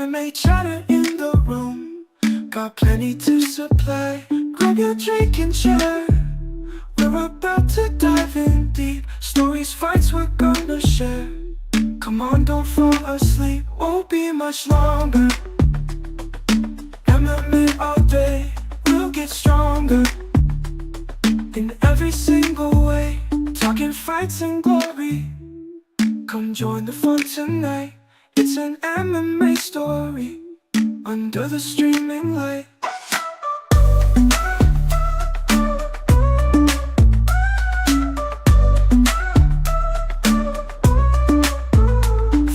MMA chatter in the room, got plenty to supply. Grab your drink and share. We're about to dive in deep. Stories, fights, we're gonna share. Come on, don't fall asleep, won't be much longer. MMA all day, we'll get stronger in every single way. Talking fights and glory. Come join the fun tonight. It's an MMA story under the streaming light.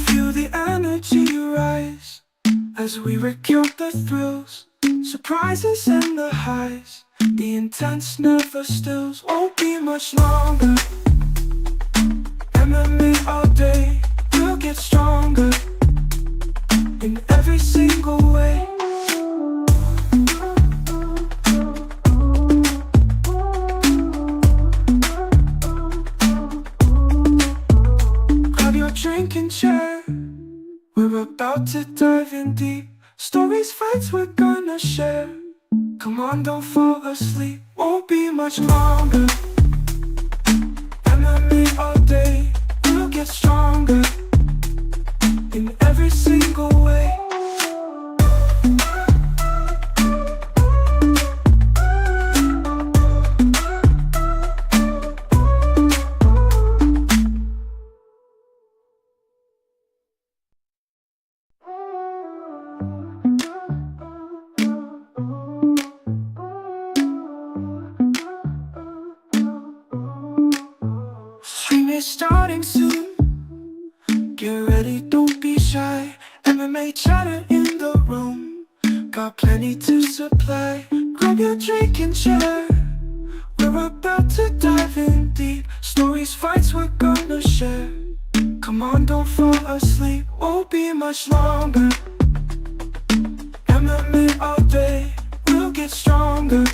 Feel the energy rise as we recount the thrills, surprises and the highs. The intense never stills, won't be much longer. MMA all day, we'll get stronger in every single way. Grab your drink and share. We're about to dive in deep. Stories, fights, we're gonna share. Come on, don't fall asleep, won't be much longer. MMA all day, we'll get stronger in every single way. Stream is starting soon. Get ready, don't be shy. MMA chatter in the room, got plenty to supply. Grab your drink and share. We're about to dive in deep. Stories, fights, we're gonna share. Come on, don't fall asleep, won't be much longer. MMA all day, we'll get stronger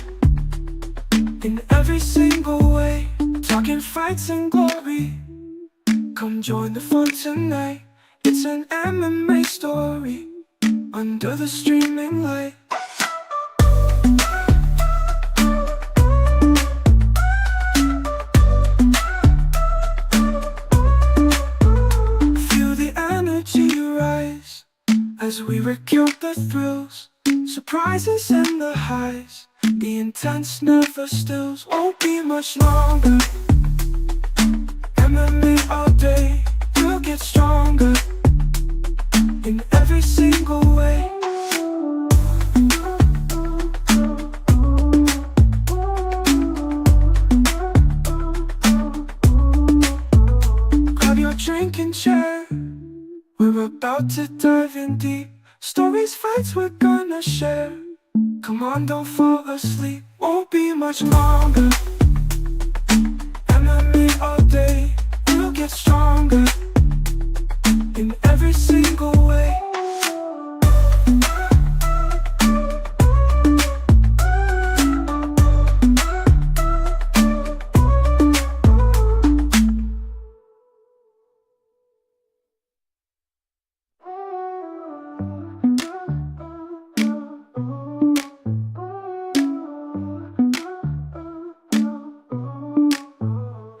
in every single way. Talking fights and glory. Come join the fun tonight. It's an MMA story under the streaming light. Feel the energy rise as we recount the thrills, surprises and the highs. The intense never stills, won't be much longer. MMA all day, we'll get stronger in every single way. Grab your drink and share. We're about to dive in deep. Stories, fights, we're gonna share. Come on, don't fall asleep, won't be much longer. MMA all day, we'll get stronger in every single way.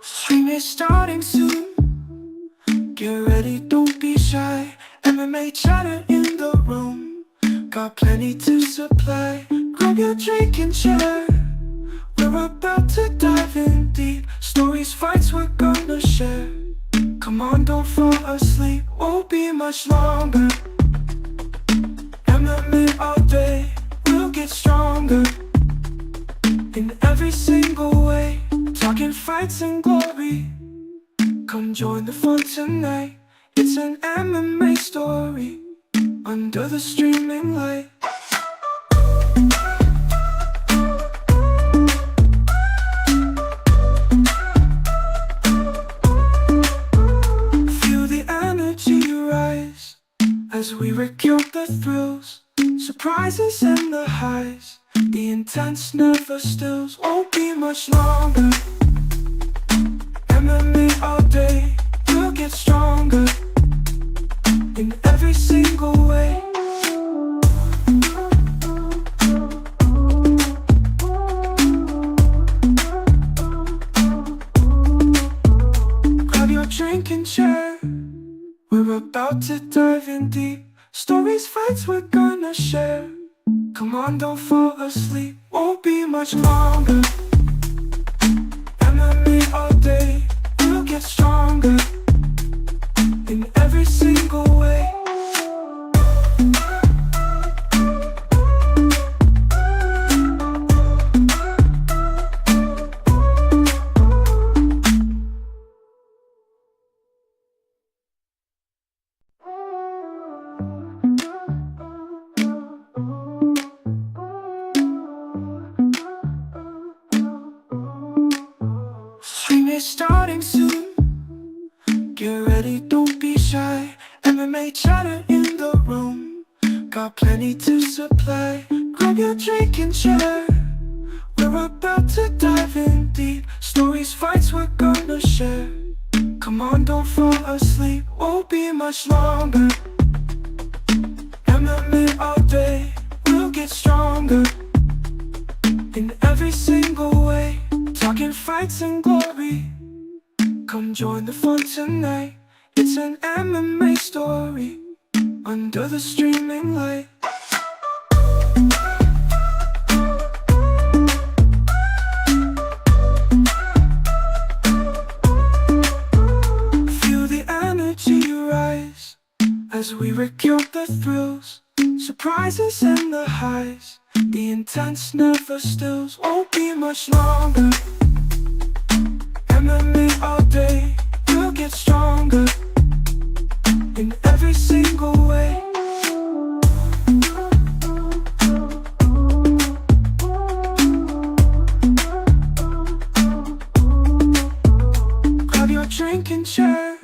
Stream is starting soon. Get ready, don't be shy. MMA chatter in the room, got plenty to supply. Grab your drink and share. We're about to dive in deep. Stories, fights, we're gonna share. Come on, don't fall asleep, won't be much longer. MMA all day, we'll get stronger in every single way. Talking fights and glory. Come join the fun tonight. It's an MMA story under the streaming light. Feel the energy rise as we recount the thrills, surprises and the highs. The intense never stills, won't be much longer. MMA all day, we'll get stronger in every single way. We're about to dive in deep. Stories, fights we're gonna share. Come on, don't fall asleep. Won't be much longer. MMA all day. We'll get stronger in every single way. Streaming starting soon. Get ready, don't be shy. MMA chatter in the room. Got plenty to supply. Grab your drink and chair. We're about to dive in deep. Stories, fights we're gonna share. Come on, don't fall asleep. Won't be much longer. MMA all day. We'll get stronger in every single way. Talking fights and glory. Come join the fun tonight. It's an MMA story under the streaming light. Feel the energy rise as we recount the thrills, surprises and the highs. The intense never stills. Won't be much longer. MMA all day. We'll get stronger in every single way. Grab your drink and chair.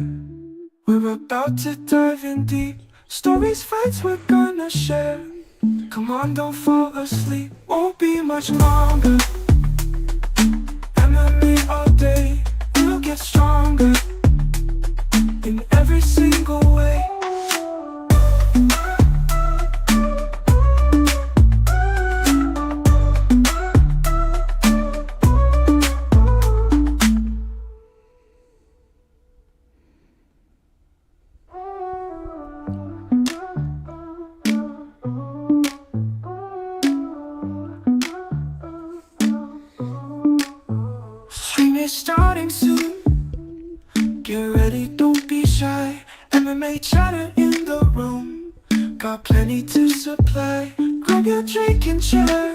We're about to dive in deep. Stories, fights we're gonna share. Come on, don't fall asleep. Won't be much longer. MMA all day. We'll get stronger in every single way. Streaming starting soon. Get ready, don't be shy. MMA chatter in the room. Got plenty to supply. Grab your drink and chair.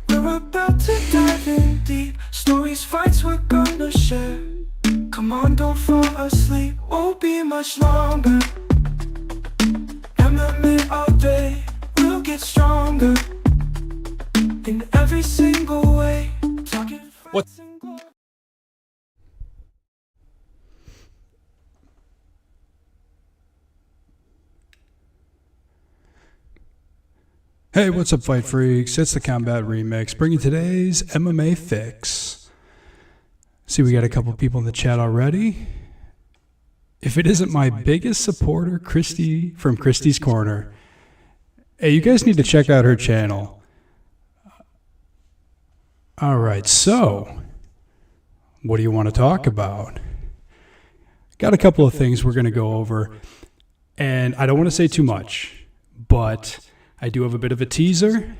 We're about to dive in deep. Stories, fights we're gonna share. Come on, don't fall asleep. Won't be much longer. MMA all day. We'll get stronger in every single way. Talking fights and glory. Hey, what's up, Fight Freaks? It's the Combat Remix, bringing today's MMA fix. See, we got a couple people in the chat already. If it isn't my biggest supporter, Christy from Christy's Corner, hey, you guys need to check out her channel. All right, so what do you want to talk about? Got a couple of things we're going to go over, and I don't want to say too much, but I do have a bit of a teaser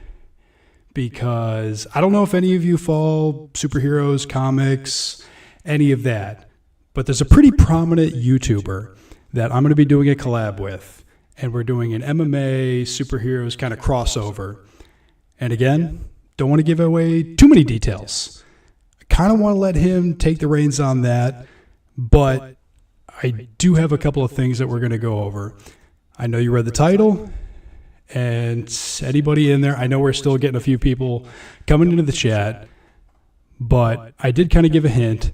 because I don't know if any of you follow superheroes, comics, any of that, but there's a pretty prominent YouTuber that I'm going to be doing a collab with, and we're doing an MMA superheroes kind of crossover. And again, don't want to give away too many details. I kind of want to let him take the reins on that, but I do have a couple of things that we're going to go over. I know you read the title. And anybody in there, I know we're still getting a few people coming into the chat, but I did kind of give a hint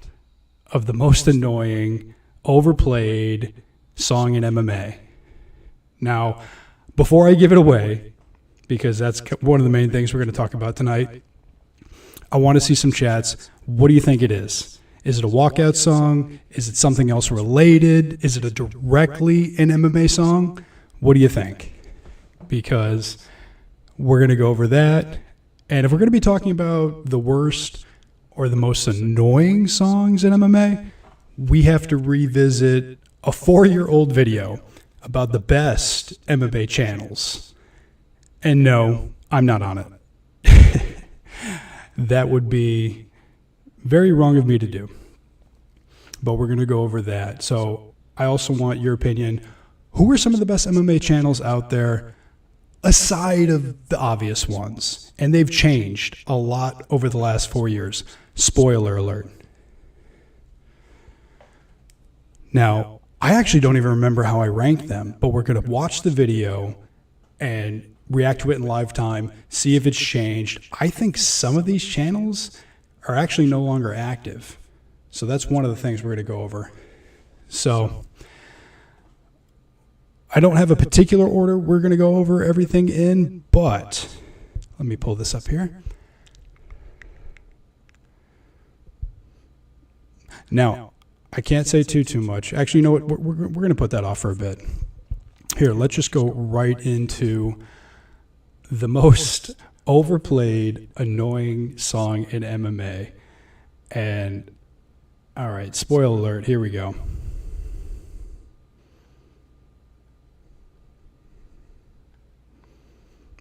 of the most annoying, overplayed song in MMA. Now, before I give it away, because that's one of the main things we're going to talk about tonight, I want to see some chats. What do you think it is? Is it a walkout song? Is it something else related? Is it a directly an MMA song? What do you think? Because we're going to go over that. And if we're going to be talking about the worst or the most annoying songs in MMA, we have to revisit a 4-year-old video about the best MMA channels. And no, I'm not on it. That would be very wrong of me to do. But we're going to go over that. So I also want your opinion. Who are some of the best MMA channels out there aside of the obvious ones? And they've changed a lot over the last 4 years. Spoiler alert. Now, I actually don't even remember how I ranked them, but we're going to watch the video and react to it in live time, see if it's changed. I think some of these channels are actually no longer active. So that's one of the things we're going to go over. So I don't have a particular order we're going to go over everything in, but let me pull this up here. Now, I can't say too much. Actually, you know what? We're going to put that off for a bit. Here, let's just go right into the most overplayed, annoying song in MMA. And, all right, spoiler alert, here we go.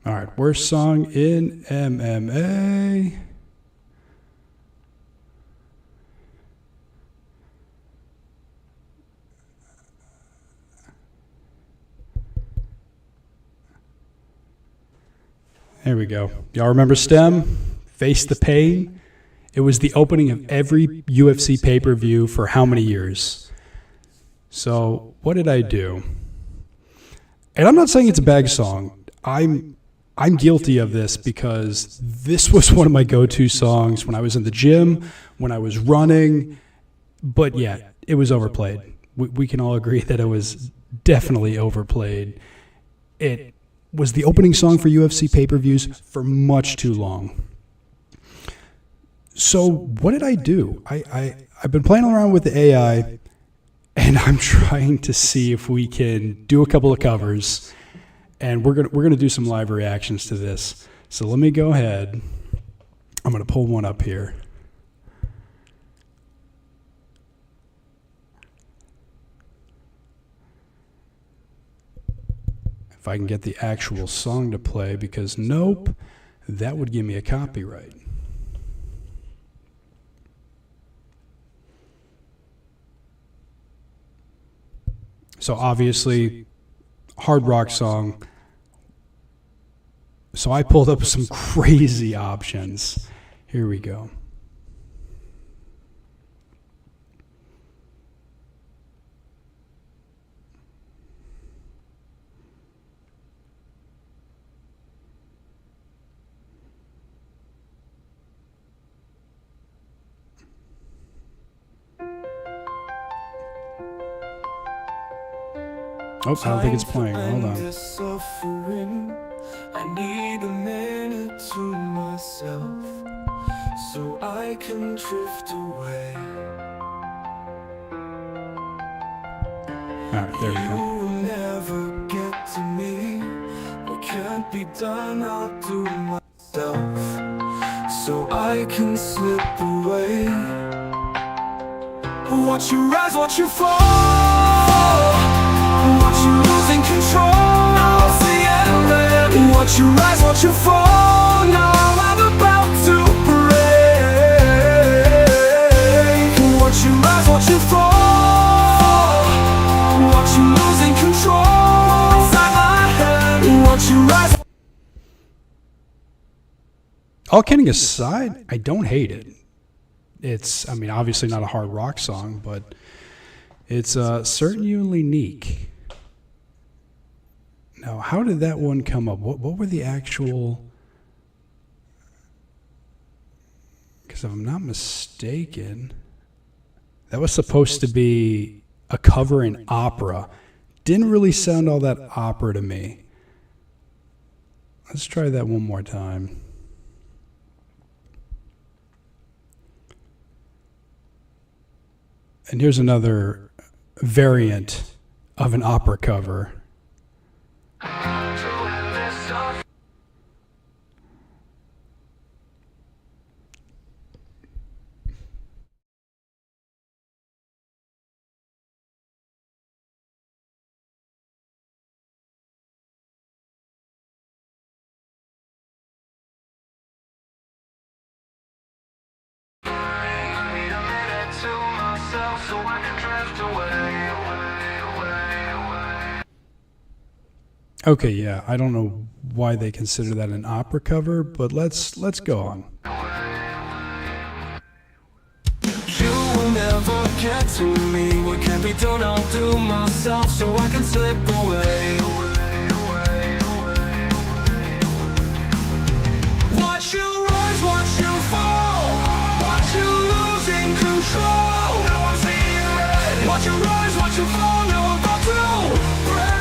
All right, worst song in MMA. There we go. Y'all remember STEM? Face the Pain? It was the opening of every UFC pay-per-view for how many years? So what did I do? And I'm not saying it's a bad song. I'm guilty of this because this was one of my go-to songs when I was in the gym, when I was running. But yeah, it was overplayed. We can all agree that it was definitely overplayed. It was the opening song for UFC pay-per-views for much too long. So what did I do? I've been playing around with the AI, and I'm trying to see if we can do a couple of covers, and we're gonna do some live reactions to this. So let me go ahead. I'm gonna pull one up here. If I can get the actual song to play, because nope, that would give me a copyright. So obviously, hard rock song. So I pulled up some crazy options. Here we go. Oh, I don't think it's playing. Hold on. Suffering. I need a minute to myself so I can drift away. All right, there we You go. will never get to me. What can't be done, I'll do myself so I can slip away. Watch you rise, watch you fall. Watch you losing control. I'll see it then. Watch you rise, watch you fall. Now I'm about to break. Watch you rise, watch you fall. Watch you losing control. Inside my head. Watch you rise. All kidding aside, I don't hate it. It's, I mean, obviously not a hard rock song, but it's certainly unique. Now, how did that one come up? What were the actual... Because if I'm not mistaken, that was supposed to be a cover in opera. Didn't really sound all that opera to me. Let's try that one more time. And here's another variant of an opera cover. Okay, yeah, I don't know why they consider that an opera cover, but let's go on. You will never get to me. What can be done, I'll do myself, so I can slip away. Watch you rise, watch you fall, watch you losing control. Now I'm seeing red. Watch you rise, watch you fall. Now I'm about to break.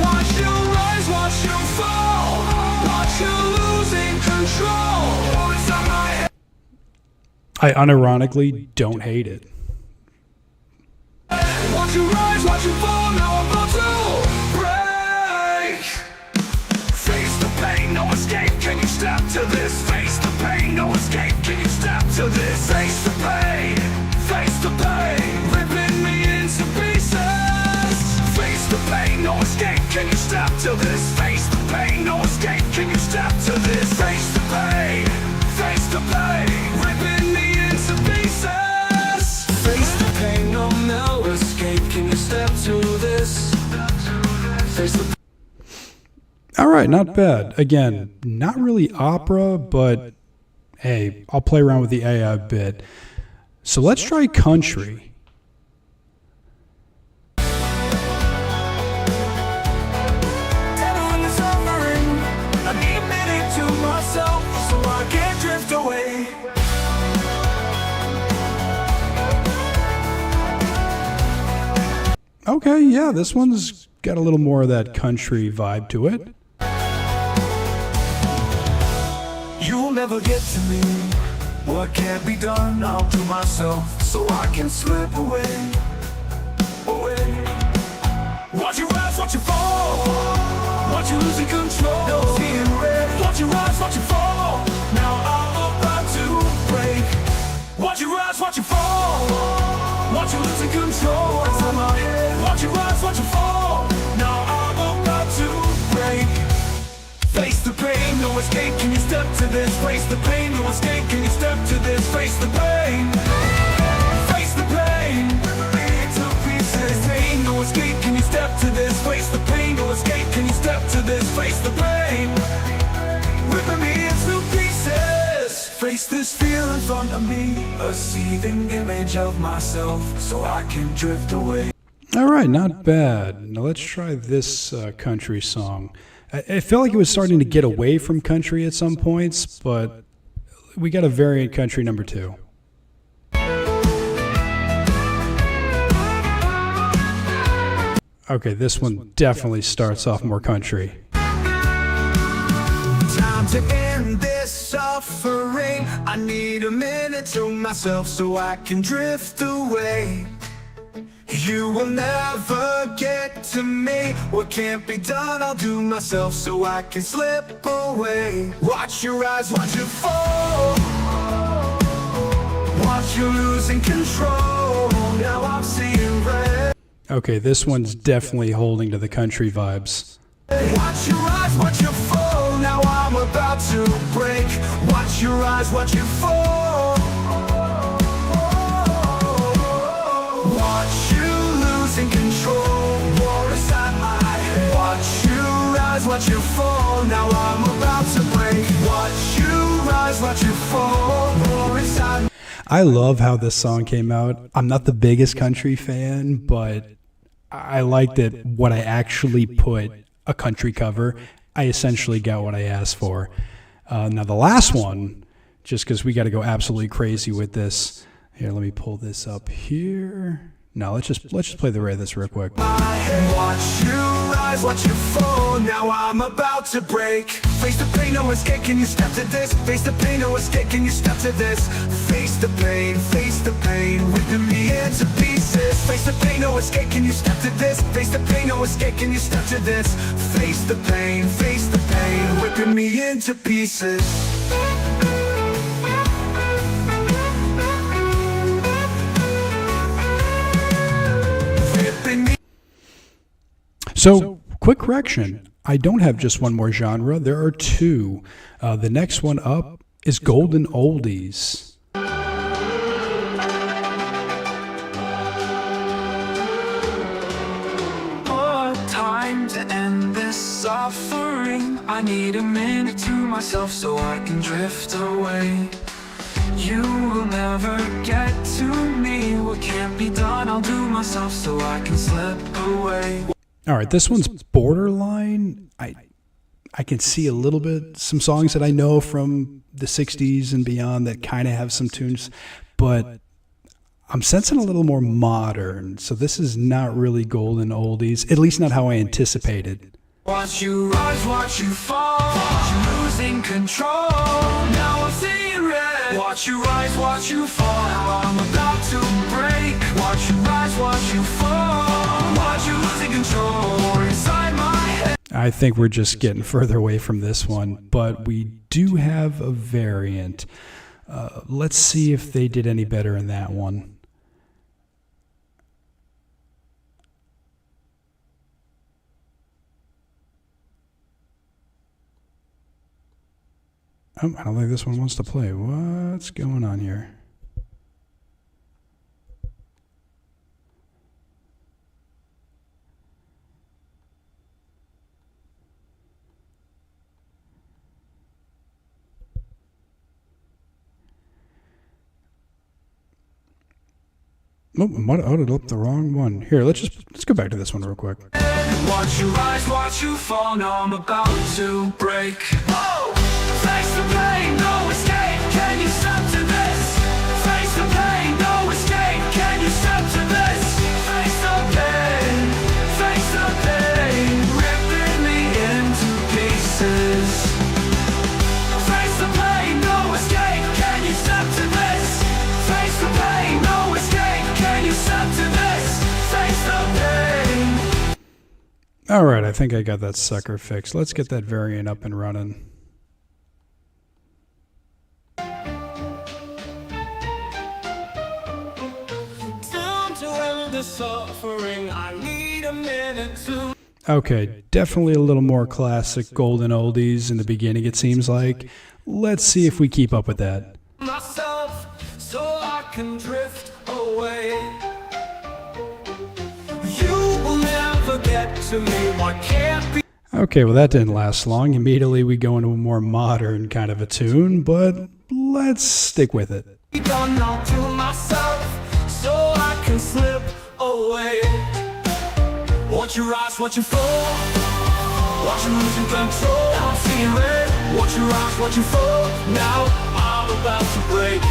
Watch you rise, watch you fall, watch you losing control. It's on my head. I unironically don't hate it. Watch you rise, watch you fall, now I'm about to break. Face the pain, no escape, can you step to this? Face the pain, no escape, can you step to this? Face the pain, ripping me into pieces. Face the pain, no escape, can you step to this? Face the pain, no escape, can you step to this? Face the pain, ripping me into pieces. Face the pain, no escape, can you step to this? Face the All right, not bad. Again, not really opera, but hey, I'll play around with the AI a bit. So let's try country. Everyone is suffering. I need a minute to myself, so I can't drift away. Okay, yeah, this one's got a little more of that country vibe to it. You'll never get to me. What can't be done, I'll do myself, so I can slip away. Watch you rise, watch you fall, watch you losing control. No seeing red. Watch you rise, watch you fall, now I'm about to break. Watch you rise, watch you fall, watch you losing control. It's on my head. Watch you rise, watch you fall, now I'm about to break. Face the pain, no escape, can you step to this? Face the pain, no escape, can you step to this? Face the pain, face the pain, into pieces. Pain, no escape, can you step to this? Face the pain, no escape, can you step to this? Face the pain, ripping me into pieces. Face this fear in front of me, a seething image of myself, so I can drift away. All right, not bad. Now let's try this country song. I felt like it was starting to get away from country at some points, but we got a variant country number 2. Okay, this one definitely starts off more country. Time to end this suffering. I need a minute to myself so I can drift away. You will never get to me. What can't be done, I'll do myself, so I can slip away. Watch your rise, watch you fall, watch you losing control. Now I'm seeing red. Okay, this one's definitely holding to the country vibes. Watch your rise, watch you fall. Now I'm about to break. Watch your rise, watch you fall. Watch you losing control. War inside my head. Watch you rise, watch you fall. Now I'm about to break. Watch you rise, watch you fall. War inside. I love how this song came out. I'm not the biggest country fan, but I liked it when I actually put a country cover. I essentially got what I asked for. Now the last one, just because we got to go absolutely crazy with this. Here, let me pull this up here. No, let's just play the rest of this real quick. Watch you rise, watch you fall. Now I'm about to break. Face the pain, no escape. Can you step to this? Face the pain, no escape. Can you step to this? Face the pain, ripping me into pieces. Face the pain, no escape. Can you step to this? Face the pain, no escape. Can you step to this? Face the pain, ripping me into pieces. So, quick correction. I don't have just one more genre. There are 2. The next one up is Golden Oldies. Time to end suffering. I need a minute to myself so I can drift away. You will never get to me. What can't be done, I'll do myself so I can slip away. All right, this one's borderline. I can see a little bit, some songs that I know from the 60s and beyond that kind of have some tunes, but I'm sensing a little more modern. So this is not really golden oldies, at least not how I anticipated. Watch you rise, watch you fall, watch you losing control. Now I'm seeing red. Watch you rise, watch you fall. Now I'm about to break. Watch you rise, watch you fall. Watch you losing control inside my head. I think we're just getting further away from this one, but we do have a variant. Let's see if they did any better in that one. Oh, I don't think this one wants to play. What's going on here? Oh, I might have loaded up the wrong one. Here, let's go back to this one real quick. Watch you rise, watch you fall. Now I'm about to break. Oh! Face the pain, no escape. Can you step to this? Face the pain, no escape. Can you step to this? Face the pain, ripping me into pieces. Face the pain, no escape. Can you step to this? Face the pain, no escape. Can you step to this? Face the pain. All right, I think I got that sucker fixed. Let's get that variant up and running. Suffering, I need a minute to. Okay, definitely a little more classic golden oldies in the beginning, it seems like. Let's see if we keep up with that. Myself, so I can drift away. You will never get to me. What can't be. Okay, well that didn't last long. Immediately we go into a more modern kind of a tune, but let's stick with it. Done, I'll do myself, so I can slip away. Watch you rise, watch you fall. Watch you losing control. I'm seeing red. Watch you rise, watch you fall. Now I'm about to break.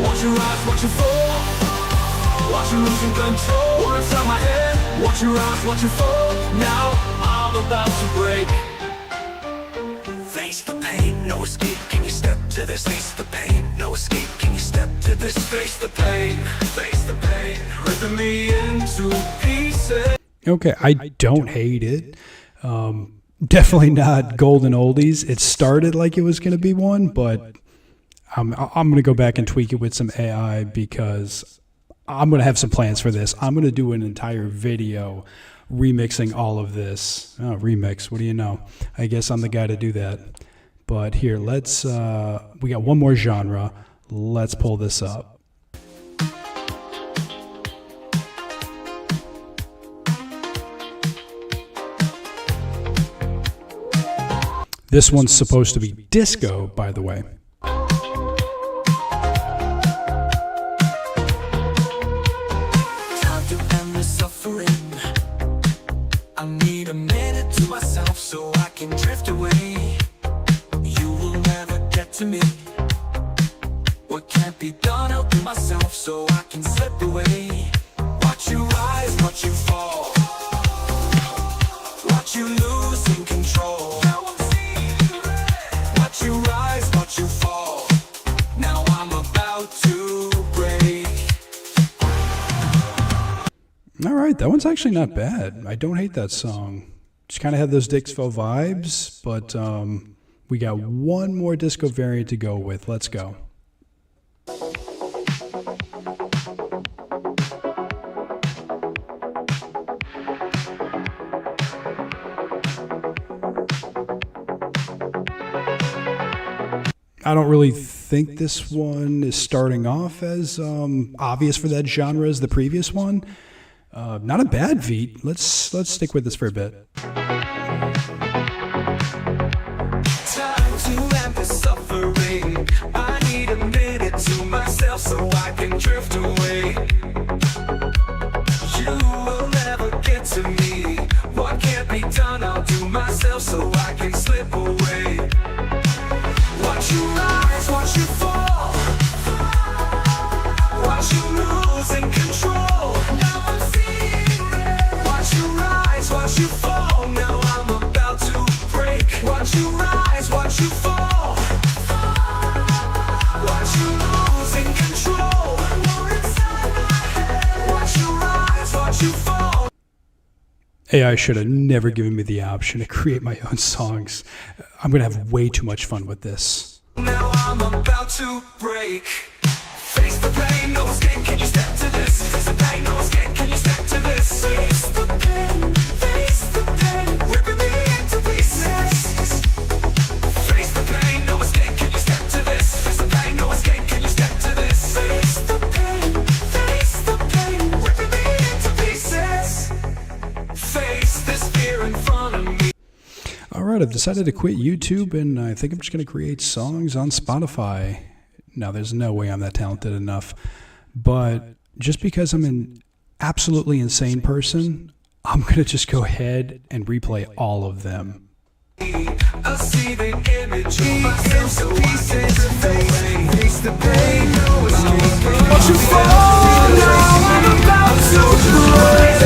Watch you rise, watch you fall. Watch you losing control inside my head. Watch you rise, watch you fall. Now I'm about to break. Face the pain, no escape. Can you step to this? Face the pain, no escape. Can you step to this? Face the pain, ripping me into pieces. Okay, I don't hate it. Definitely not golden oldies. It started like it was going to be one, but I'm going to go back and tweak it with some AI because I'm going to have some plans for this. I'm going to do an entire video remixing all of this. Oh, remix, what do you know? I guess I'm the guy to do that. But here, let's, we got one more genre. Let's pull this up. This one's supposed to be disco, by the way. Time to end the suffering. I need a minute to myself so I can drift away. You will never get to me. What can't be done, I'll do myself so I can slip away. Watch you rise, watch you fall. Watch you losing control. Watch you rise, watch you fall. Now I'm about to break. All right, that one's actually not bad. I don't hate that song. Just kind of had those Dixville vibes, but we got one more disco variant to go with. Let's go. I don't really think this one is starting off as obvious for that genre as the previous one. Not a bad beat. Let's stick with this for a bit. AI should have never given me the option to create my own songs. I'm going to have way too much fun with this. Now I'm about to break. Face the pain, no escape, can you step to this? Face the pain, no escape, can you step to this? Face the pain, ripping me into pieces. Face the pain, no escape, can you step to this? Face the pain, no escape, can you step to this? Face the pain, ripping me into pieces. Face this fear in front of me. All right, I've decided to quit YouTube, and I think I'm just going to create songs on Spotify. Now, there's no way I'm that talented enough, but just because I'm an absolutely insane person, I'm going to just go ahead and replay all of them. I see the image of myself so pieces. Face the pain, no escape. Don't you fall now, I'm about to break.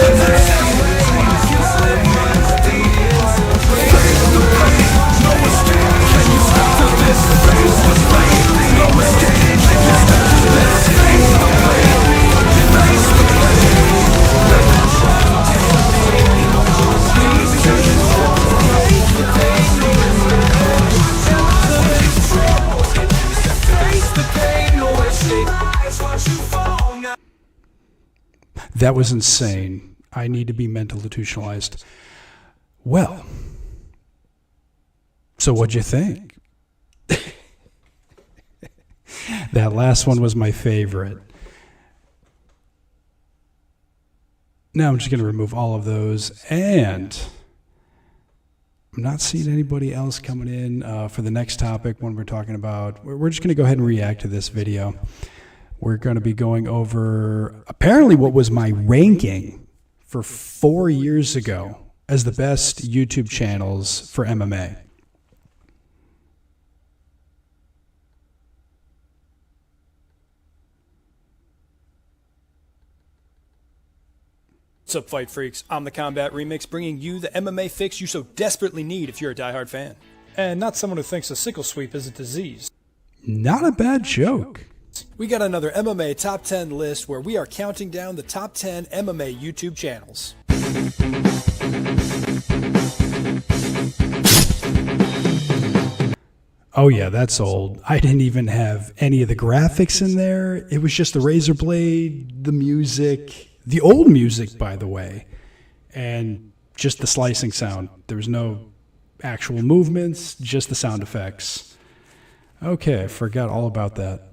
That was insane. I need to be mental institutionalized. Well, so what'd you think? That last one was my favorite. Now I'm just going to remove all of those, and I'm not seeing anybody else coming in for the next topic when we're talking about. We're just going to go ahead and react to this video. We're going to be going over apparently what was my ranking for 4 years ago as the best YouTube channels for MMA. What's up, Fight Freaks? I'm the Combat Remix, bringing you the MMA fix you so desperately need if you're a diehard fan. And not someone who thinks a sickle sweep is a disease. Not a bad joke. We got another MMA Top 10 list where we are counting down the top 10 MMA YouTube channels. Oh yeah, that's old. I didn't even have any of the graphics in there. It was just the razor blade, the music, the old music, by the way, and just the slicing sound. There was no actual movements, just the sound effects. Okay, I forgot all about that.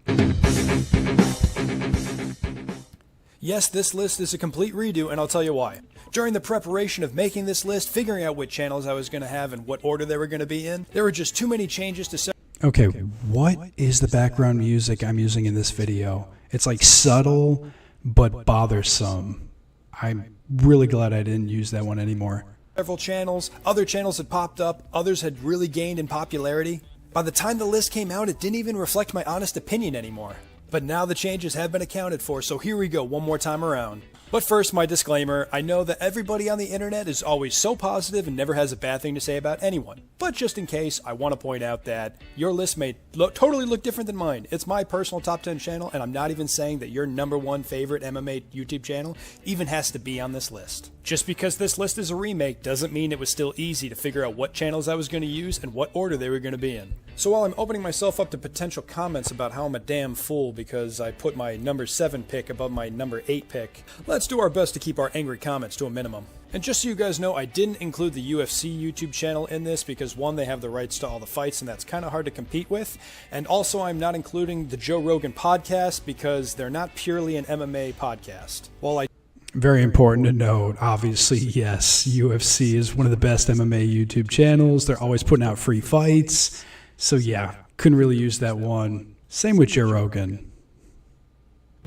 Yes, this list is a complete redo, and I'll tell you why. During the preparation of making this list, figuring out what channels I was going to have and what order they were going to be in, there were just too many changes to set. Okay, what is the background music I'm using in this video? It's like subtle, but bothersome. I'm really glad I didn't use that one anymore. Several channels, other channels had popped up, others had really gained in popularity. By the time the list came out, it didn't even reflect my honest opinion anymore. But now the changes have been accounted for, so here we go one more time around. But first, my disclaimer, I know that everybody on the internet is always so positive and never has a bad thing to say about anyone. But just in case, I want to point out that your list may totally look different than mine. It's my personal top 10 channel, and I'm not even saying that your #1 favorite MMA YouTube channel even has to be on this list. Just because this list is a remake doesn't mean it was still easy to figure out what channels I was going to use and what order they were going to be in. So while I'm opening myself up to potential comments about how I'm a damn fool because I put my #7 pick above my #8 pick, let's do our best to keep our angry comments to a minimum. And just so you guys know, I didn't include the UFC YouTube channel in this because one, they have the rights to all the fights and that's kind of hard to compete with, and also I'm not including the Joe Rogan podcast because they're not purely an MMA podcast. While I Very important to note, obviously, yes, UFC is one of the best MMA YouTube channels. They're always putting out free fights. So yeah, couldn't really use that one. Same with Joe Rogan.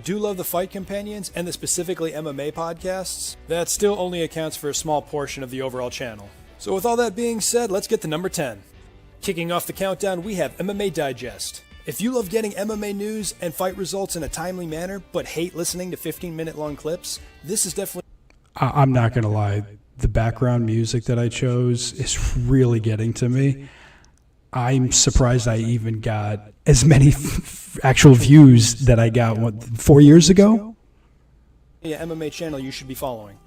do love the Fight Companions and the specifically MMA podcasts, that still only accounts for a small portion of the overall channel. So with all that being said, let's get to number 10. Kicking off the countdown, we have MMA Digest. If you love getting MMA news and fight results in a timely manner, but hate listening to 15-minute long clips, this is definitely... I'm not going to lie. The background music that I chose is really getting to me. I'm surprised I even got as many actual views that I got, 4 years ago? MMA channel you should be following.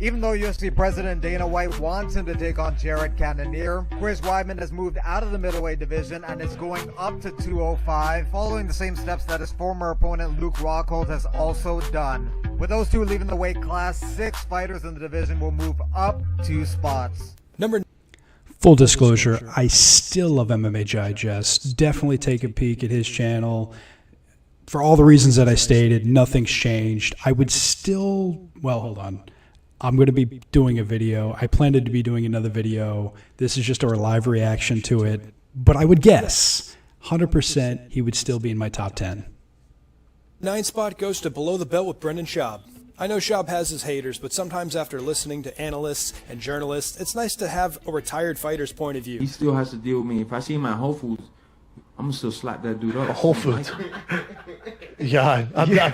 Even though UFC President Dana White wants him to take on Jared Cannonier, Chris Weidman has moved out of the middleweight division and is going up to 205, following the same steps that his former opponent Luke Rockhold has also done. With those two leaving the weight class, 6 fighters in the division will move up 2 spots. Full disclosure, I still love MMA Digest. Definitely take a peek at his channel. For all the reasons that I stated, nothing's changed. I would still, well, hold on. I'm going to be doing a video. I planned to be doing another video. This is just our live reaction to it. But I would guess 100% he would still be in my top 10. 9th spot goes to Below the Belt with Brendan Schaub. I know Schaub has his haters, but sometimes after listening to analysts and journalists, it's nice to have a retired fighter's point of view. He still has to deal with me. If I see him at Whole Foods, I'm gonna still slap that dude up. Whole Foods. Yeah, I'm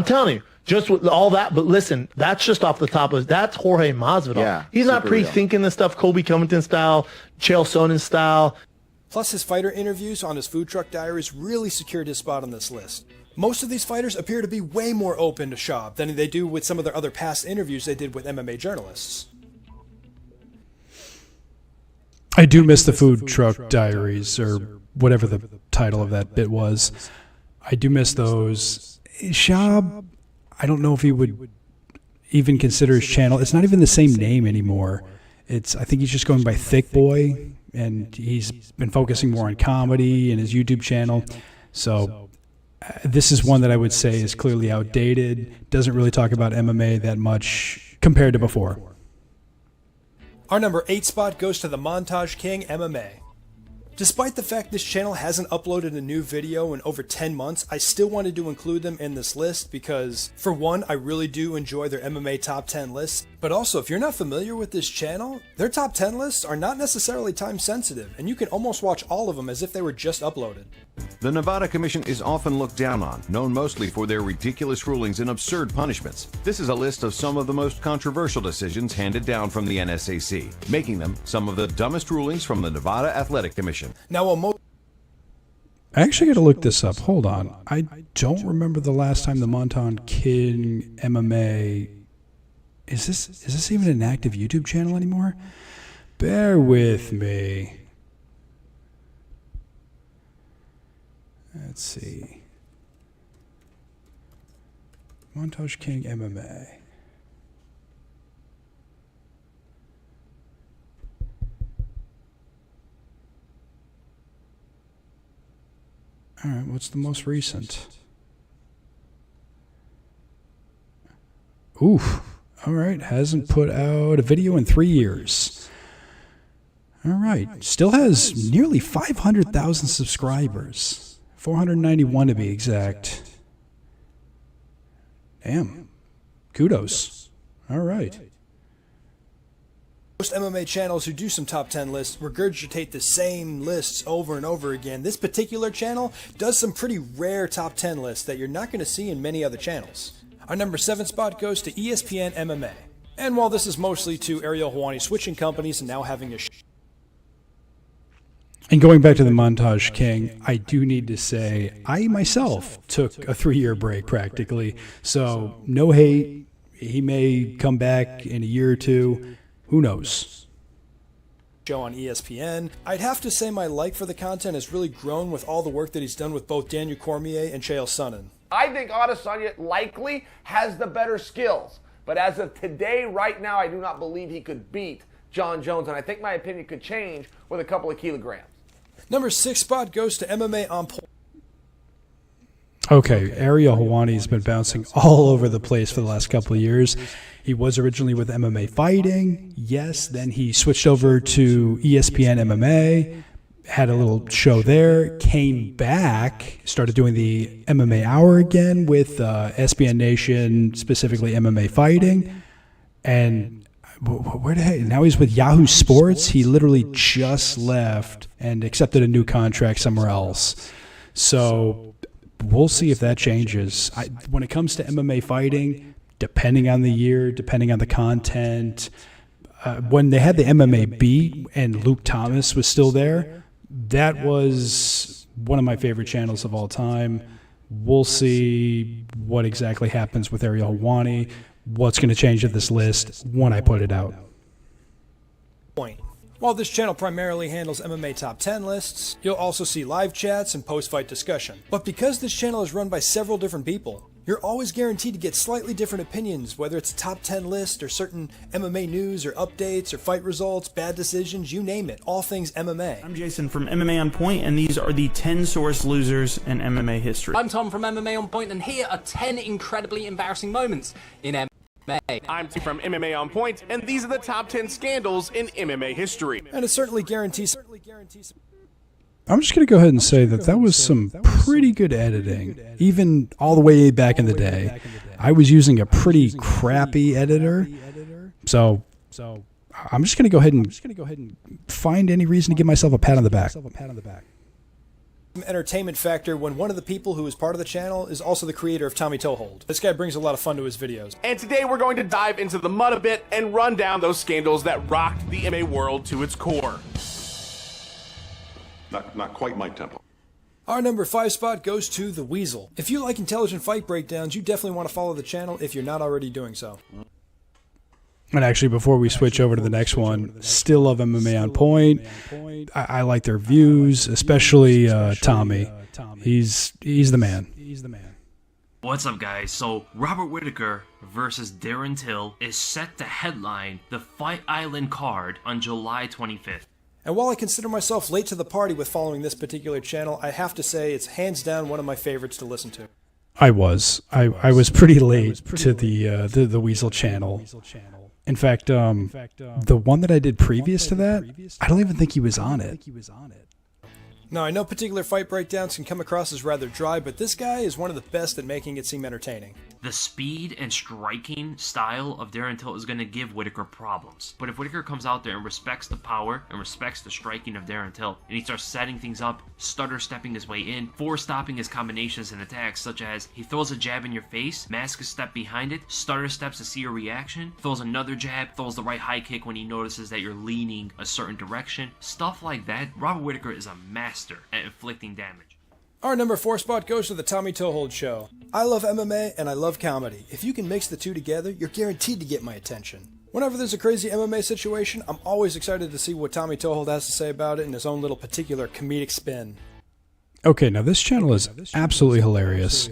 telling you. Just with all that, but listen, that's just off the top of that's Jorge Masvidal. Yeah, he's not pre-thinking this stuff, Colby Covington style, Chael Sonnen style. Plus, his fighter interviews on his Food Truck Diaries really secured his spot on this list. Most of these fighters appear to be way more open to Schaub than they do with some of their other past interviews they did with MMA journalists. I do miss the Food Truck Diaries, or whatever the title of that bit was. I do miss those. Schaub, I don't know if he would even consider his channel. It's not even the same name anymore. I think he's just going by Thick Boy, and he's been focusing more on comedy and his YouTube channel. So this is one that I would say is clearly outdated. Doesn't really talk about MMA that much compared to before. Our number 8 spot goes to the Montage King MMA. Despite the fact this channel hasn't uploaded a new video in over 10 months, I still wanted to include them in this list because, for one, I really do enjoy their MMA top 10 lists, but also if you're not familiar with this channel, their top 10 lists are not necessarily time sensitive, and you can almost watch all of them as if they were just uploaded. The Nevada Commission is often looked down on, known mostly for their ridiculous rulings and absurd punishments. This is a list of some of the most controversial decisions handed down from the NSAC, making them some of the dumbest rulings from the Nevada Athletic Commission. Now, I actually got to look this up. Hold on. I don't remember the last time the Montage King MMA... Is this even an active YouTube channel anymore? Bear with me. Let's see. Montage King MMA. All right, what's the most recent? Oof. All right, hasn't put out a video in 3 years. All right, still has nearly 500,000 subscribers. 491 to be exact. Damn. Kudos. All right. Most MMA channels who do some top 10 lists regurgitate the same lists over and over again. This particular channel does some pretty rare top 10 lists that you're not going to see in many other channels. Our number 7 spot goes to ESPN MMA. And while this is mostly to Ariel Helwani switching companies and now having a And going back to the Montage King, I do need to say I myself took a 3-year break practically. So no hate. He may come back in a year or two. Who knows? show on ESPN. I'd have to say my like for the content has really grown with all the work that he's done with both Daniel Cormier and Chael Sonnen. I think Adesanya likely has the better skills. But as of today, right now, I do not believe he could beat John Jones. And I think my opinion could change with a couple of kilograms. Number 6 spot goes to MMA on point. Okay, Ariel Helwani has been bouncing all over the place for the last couple of years. He was originally with MMA Fighting, yes, then he switched over to ESPN MMA, had a little show there, came back, started doing the MMA Hour again with SBN Nation, specifically MMA Fighting, and where the heck? Now he's with Yahoo Sports. He literally just left and accepted a new contract somewhere else. So we'll see if that changes. When it comes to MMA Fighting, depending on the year, depending on the content, when they had the MMA Beat and Luke Thomas was still there, that was one of my favorite channels of all time. We'll see what exactly happens with Ariel Helwani. what's going to change at this list when I put it out. Point. While this channel primarily handles MMA top 10 lists, you'll also see live chats and post-fight discussion. But because this channel is run by several different people, you're always guaranteed to get slightly different opinions, whether it's a top 10 list or certain MMA news or updates or fight results, bad decisions, you name it, all things MMA. I'm Jason from MMA On Point, and these are the 10 sorest losers in MMA history. I'm Tom from MMA On Point, and here are 10 incredibly embarrassing moments in MMA. I'm T from MMA On Point, and these are the top 10 scandals in MMA history. And it certainly guarantees... I'm just going to go ahead and say that was some pretty good editing, even all the way back in the day. I was using a pretty crappy editor, so I'm just going to go ahead and find any reason to give myself a pat on the back. Entertainment factor when one of the people who is part of the channel is also the creator of Tommy Toehold. This guy brings a lot of fun to his videos. And today we're going to dive into the mud a bit and run down those scandals that rocked the MMA world to its core. Not quite my tempo. Our number 5 spot goes to The Weasel. If you like intelligent fight breakdowns, you definitely want to follow the channel if you're not already doing so. And actually, before we switch over to the next one, still love MMA On Point. I like their views, especially Tommy. He's the man. What's up, guys? So Robert Whittaker versus Darren Till is set to headline the Fight Island card on July 25th. And while I consider myself late to the party with following this particular channel, I have to say it's hands down one of my favorites to listen to. I was pretty late to the Weasel channel. In fact, the one that I did previous to that, I don't even think he was on it. Now, I know particular fight breakdowns can come across as rather dry, but this guy is one of the best at making it seem entertaining. The speed and striking style of Darren Till is going to give Whittaker problems. But if Whittaker comes out there and respects the power and respects the striking of Darren Till, and he starts setting things up, stutter stepping his way in, stopping his combinations and attacks, such as he throws a jab in your face, mask a step behind it, stutter steps to see your reaction, throws another jab, throws the right high kick when he notices that you're leaning a certain direction, stuff like that, Robert Whittaker is a master at inflicting damage. Our number 4 spot goes to the Tommy Toehold Show. I love MMA and I love comedy. If you can mix the two together, you're guaranteed to get my attention. Whenever there's a crazy MMA situation, I'm always excited to see what Tommy Toehold has to say about it in his own little particular comedic spin. Okay, now this channel is absolutely hilarious,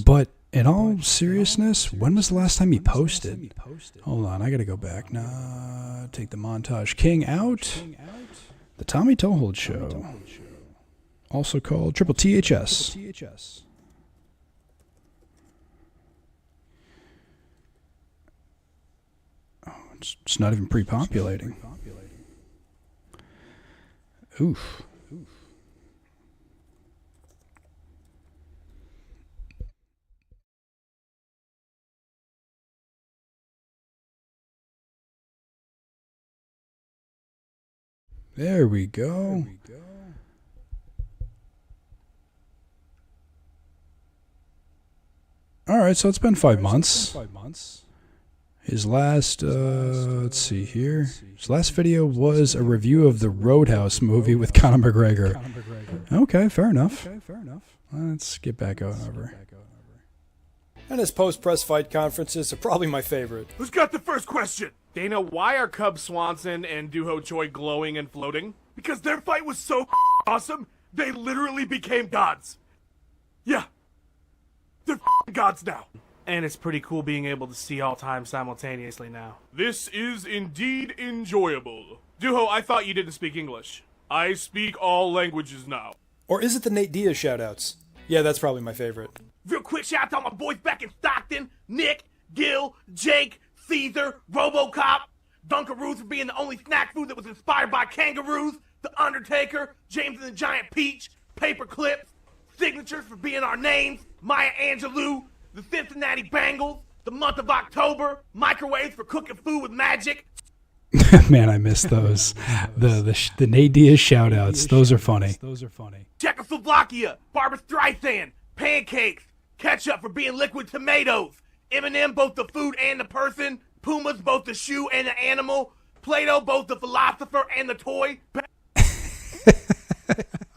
but in all seriousness, when was the last time he posted? Hold on, I gotta go back. Nah, take the montage king out. The Tommy Toehold Show. Also called Triple THS. Oh, it's not even pre-populating. Oof. There we go. All right, so it's been 5 months. His last, let's see here. His last video was a review of the Roadhouse movie with Conor McGregor. Okay, fair enough. Let's get back over. And his post-press fight conferences are probably my favorite. Who's got the first question? Dana, why are Cub Swanson and Doo-Ho Choi glowing and floating? Because their fight was so awesome, they literally became gods. Yeah. They're gods now. And it's pretty cool being able to see all time simultaneously now. This is indeed enjoyable. Doo-Ho, I thought you didn't speak English. I speak all languages now. Or is it the Nate Diaz shoutouts? Yeah, that's probably my favorite. Real quick shout out to all my boys back in Stockton. Nick, Gil, Jake, Caesar, RoboCop, Dunkaroos for being the only snack food that was inspired by kangaroos, The Undertaker, James and the Giant Peach, Paper Clips, Signatures for being our names, Maya Angelou, the Cincinnati Bengals, the month of October, Microwaves for cooking food with magic. Man, I miss those. The Nate Diaz shoutouts. Those are funny. Czechoslovakia, Barbra Streisand, pancakes, ketchup for being liquid tomatoes, Eminem both the food and the person, Pumas both the shoe and the animal, Plato both the philosopher and the toy.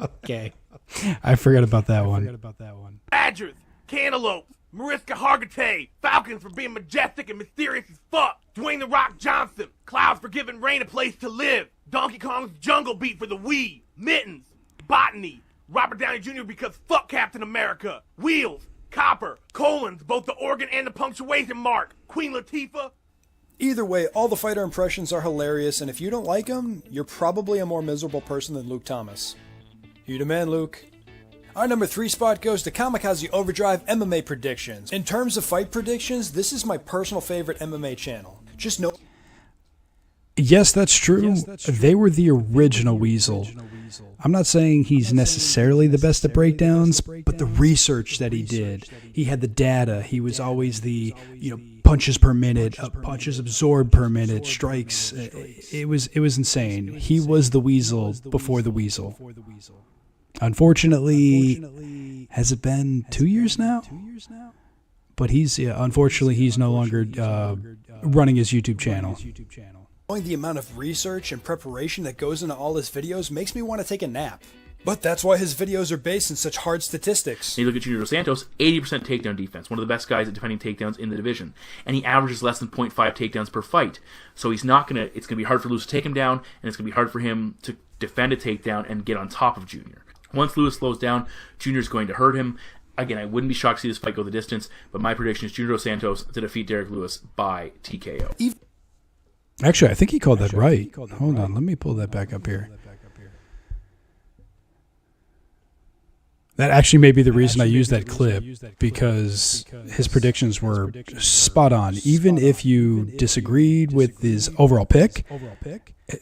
Okay. I forgot about that one. Badgers, cantaloupes, Mariska Hargitay, Falcons for being majestic and mysterious as fuck. Dwayne The Rock Johnson, Clouds for giving Rain a place to live. Donkey Kong's Jungle Beat for the Wii. Mittens, Botany, Robert Downey Jr. because fuck Captain America. Wheels, Copper, Colons, both the organ and the punctuation mark. Queen Latifah. Either way, all the fighter impressions are hilarious, and if you don't like them, you're probably a more miserable person than Luke Thomas. You the man, Luke. Our number 3 spot goes to Kamikaze Overdrive MMA predictions. In terms of fight predictions, this is my personal favorite MMA channel. Just know. Yes, that's true. They were the original Weasel. I'm not saying he's necessarily the best at breakdowns, but the research that he did, he had the data. He was always the, punches per minute, punches absorbed per minute, strikes. It was insane. He was the Weasel before the Weasel. Unfortunately, has it been 2 years now? But unfortunately, he's no longer running his YouTube channel. Knowing the amount of research and preparation that goes into all his videos makes me want to take a nap. But that's why his videos are based in such hard statistics. You look at Junior Dos Santos, 80% takedown defense, one of the best guys at defending takedowns in the division. And he averages less than 0.5 takedowns per fight. So it's going to be hard for Lewis to take him down, and it's going to be hard for him to defend a takedown and get on top of Junior. Once Lewis slows down, Junior's going to hurt him. Again, I wouldn't be shocked to see this fight go the distance, but my prediction is Junior Dos Santos to defeat Derek Lewis by TKO. Actually, I think he called that right. Hold on, let me pull that back up here. That actually may be the reason I used that clip, because his predictions were spot on. Even if you disagreed with his overall pick,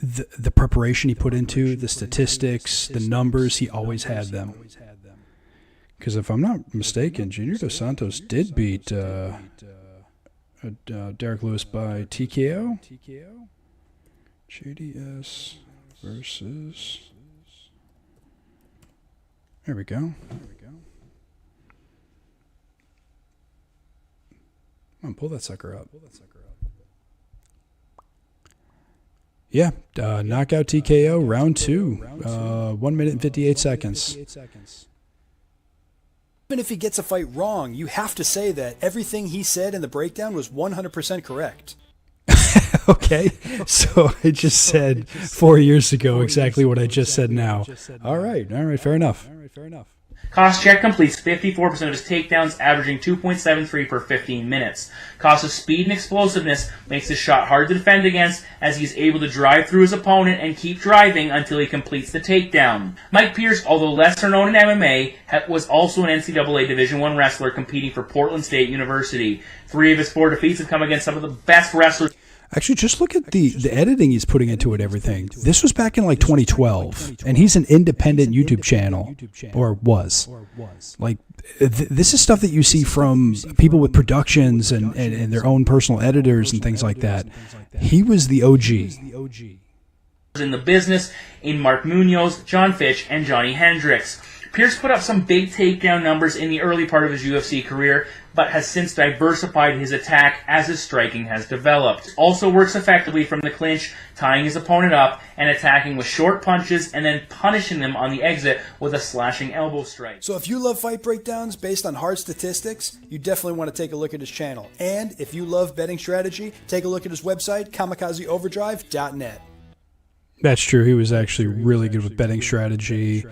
the preparation he put into, the statistics, the numbers, he always had them. Because if I'm not mistaken, Junior Dos Santos did beat Derek Lewis by TKO. JDS versus... There we go. Come on, pull that sucker up. Yeah, knockout TKO, round 2, 1 minute and 58 seconds. Even if he gets a fight wrong, you have to say that everything he said in the breakdown was 100% correct. Okay, so I just said 4 years ago exactly what I just said now. All right, fair enough. Koscheck completes 54% of his takedowns, averaging 2.73 per 15 minutes. Koscheck's speed and explosiveness makes his shot hard to defend against, as he is able to drive through his opponent and keep driving until he completes the takedown. Mike Pierce, although lesser known in MMA, was also an NCAA Division I wrestler competing for Portland State University. 3 of his 4 defeats have come against some of the best wrestlers. Actually, just look at the editing he's putting into it, everything. This was back in like 2012, and he's an independent YouTube channel, or was. Like, this is stuff that you see from people with productions and their own personal editors and things like that. He was the OG. In the business, in Mark Munoz, John Fitch, and Johnny Hendricks. Pierce put up some big takedown numbers in the early part of his UFC career, but has since diversified his attack as his striking has developed. Also works effectively from the clinch, tying his opponent up and attacking with short punches and then punishing them on the exit with a slashing elbow strike. So if you love fight breakdowns based on hard statistics, you definitely want to take a look at his channel. And if you love betting strategy, take a look at his website, kamikazeoverdrive.net. That's true. He was actually really good with betting strategy.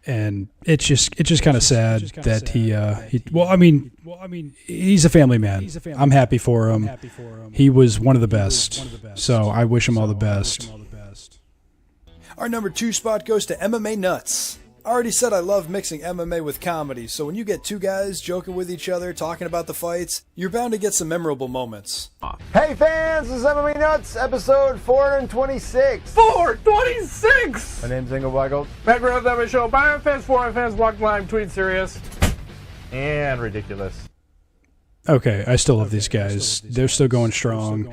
And it's just kind of sad that he's a family man. I'm happy for him. He was one of the best. So I wish him all the best. Our number 2 spot goes to MMA Nuts. I already said I love mixing MMA with comedy, so when you get 2 guys joking with each other, talking about the fights, you're bound to get some memorable moments. Hey fans, this is MMA Nuts, episode 426. 426! My name's Ingo Weigel. Matt Groves, MMA Show, Byron fans, Foreign fans, Block Lime, Tweet Serious. And ridiculous. Okay, I still love these guys. They're still going strong.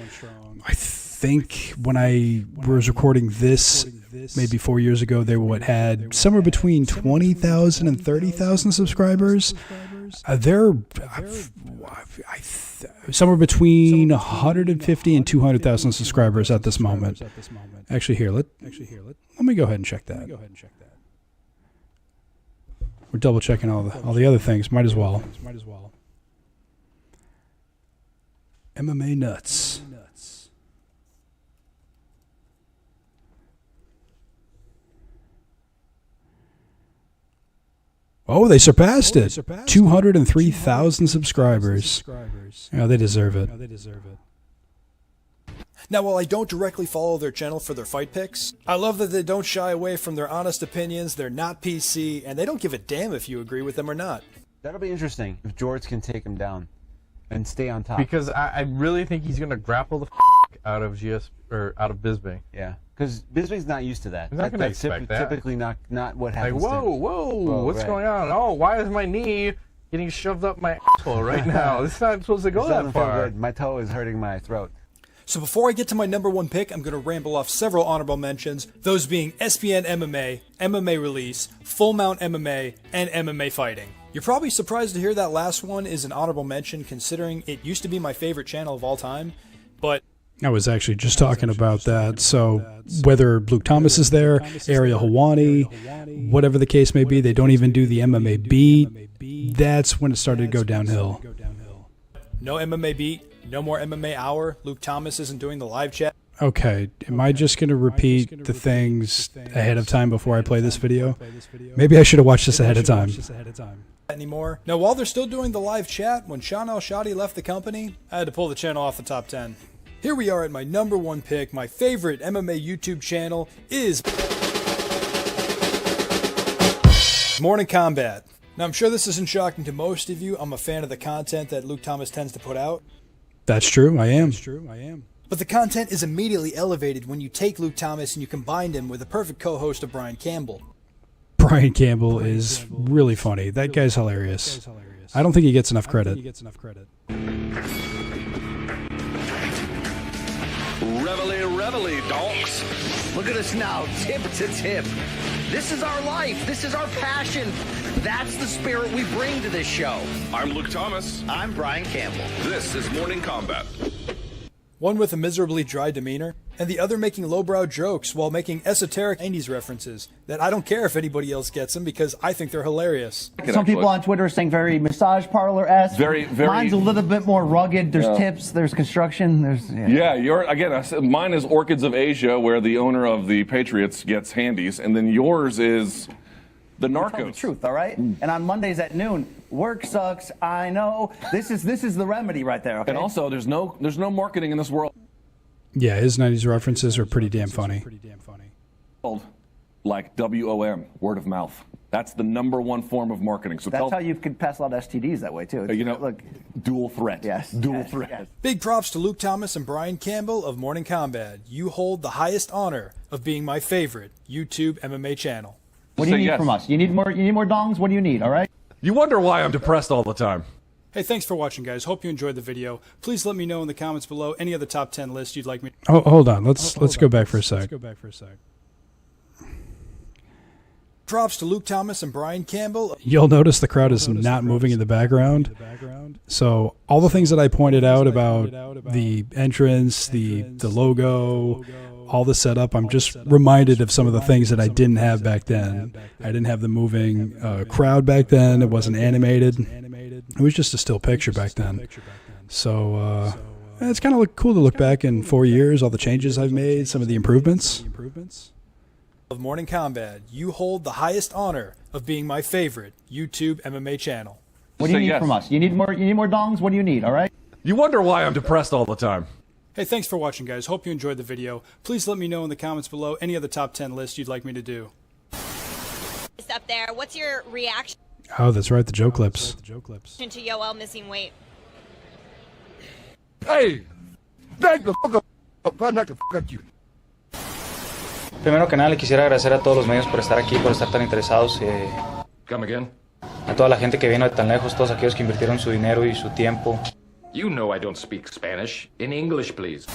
I think when I was recording this, maybe 4 years ago, they had somewhere between 20,000 and 30,000 subscribers. They're somewhere between 150 and 200,000 subscribers at this moment. Actually, here, let me go ahead and check that. We're double checking all the other things. Might as well. MMA nuts. Oh, they surpassed it. 203,000 subscribers. Yeah, they deserve it. Now, while I don't directly follow their channel for their fight picks, I love that they don't shy away from their honest opinions, they're not PC, and they don't give a damn if you agree with them or not. That'll be interesting if George can take him down and stay on top. Because I really think he's going to grapple the out of out of Bisbee. Yeah, because Bisbee's not used to that. He's not going to expect that. Typically not what happens. Like, whoa, what's going on? Oh, why is my knee getting shoved up my asshole right now? It's not supposed to go that far. My toe is hurting my throat. So before I get to my number one pick, I'm going to ramble off several honorable mentions, those being SBN MMA, MMA Release, Full Mount MMA, and MMA Fighting. You're probably surprised to hear that last one is an honorable mention considering it used to be my favorite channel of all time, but I was actually just talking about that. So whether Luke Thomas is there, Ariel Helwani, whatever the case may be, they don't even do the MMA beat. That's when it started to go downhill. No MMA beat, no more MMA hour. Luke Thomas isn't doing the live chat. Okay, am I just going to repeat the things ahead of time before I play this video? Maybe I should have watched this ahead of time. Anymore. Now, while they're still doing the live chat, when Sean El-Shadi left the company, I had to pull the channel off the top 10. Here we are at my number one pick. My favorite MMA YouTube channel is Morning Combat. Now, I'm sure this isn't shocking to most of you. I'm a fan of the content that Luke Thomas tends to put out. That's true, I am. But the content is immediately elevated when you take Luke Thomas and you combine him with the perfect co-host of Brian Campbell. Brian Campbell is really funny. That guy's hilarious. I don't think he gets enough credit. Reveille, donks. Look at us now, tip to tip. This is our life. This is our passion. That's the spirit we bring to this show. I'm Luke Thomas. I'm Brian Campbell. This is Morning Combat. One with a miserably dry demeanor, and the other making lowbrow jokes while making esoteric 90s references that I don't care if anybody else gets them because I think they're hilarious. Some people on Twitter are saying very massage parlor-esque. Very. Mine's a little bit more rugged. There's tips, there's construction, there's... Mine is Orchids of Asia, where the owner of the Patriots gets handies, and then yours is the Narcos. The truth, all right? And on Mondays at noon, work sucks, I know. This is the remedy right there, okay? And also, there's no marketing in this world. Yeah, his 90s references are pretty damn funny. Like WOM, word of mouth. That's the number one form of marketing. So that's how you could pass a lot of STDs that way, too. Look, dual threat. Yes. Dual threat. Yes. Big props to Luke Thomas and Brian Campbell of Morning Combat. You hold the highest honor of being my favorite YouTube MMA channel. What do you need from us? You need more dongs? What do you need, all right? You wonder why I'm depressed all the time. Hey, thanks for watching, guys. Hope you enjoyed the video. Please let me know in the comments below any other top 10 lists you'd like me to... Oh, hold on. Let's go back for a sec. Props to Luke Thomas and Brian Campbell. You'll notice the crowd is not moving in the background. So all the things that I pointed out about the entrance, the logo, all the setup, I'm just reminded of some of the things that I didn't have back then. I didn't have the moving crowd back then. It wasn't animated. It was just a still picture back then. So it's kind of cool to look back in 4 years, all the changes I've made, some of the improvements. Of Morning Combat, you hold the highest honor of being my favorite YouTube MMA channel. What do you need from us? You need more dongs? What do you need, all right? You wonder why I'm depressed all the time. Hey, thanks for watching, guys. Hope you enjoyed the video. Please let me know in the comments below any other top 10 lists you'd like me to do. Up there, what's your reaction Oh, that's right, the joke clips. to Yoel missing weight? Hey, back the fuck up. I'm not the fuck up you. Primero que nada, le quisiera agradecer a todos los medios por estar aquí, por estar tan interesados. Come again? A toda la gente que vino de tan lejos, todos aquellos que invirtieron su dinero y su tiempo. You know I don't speak Spanish. In English, please.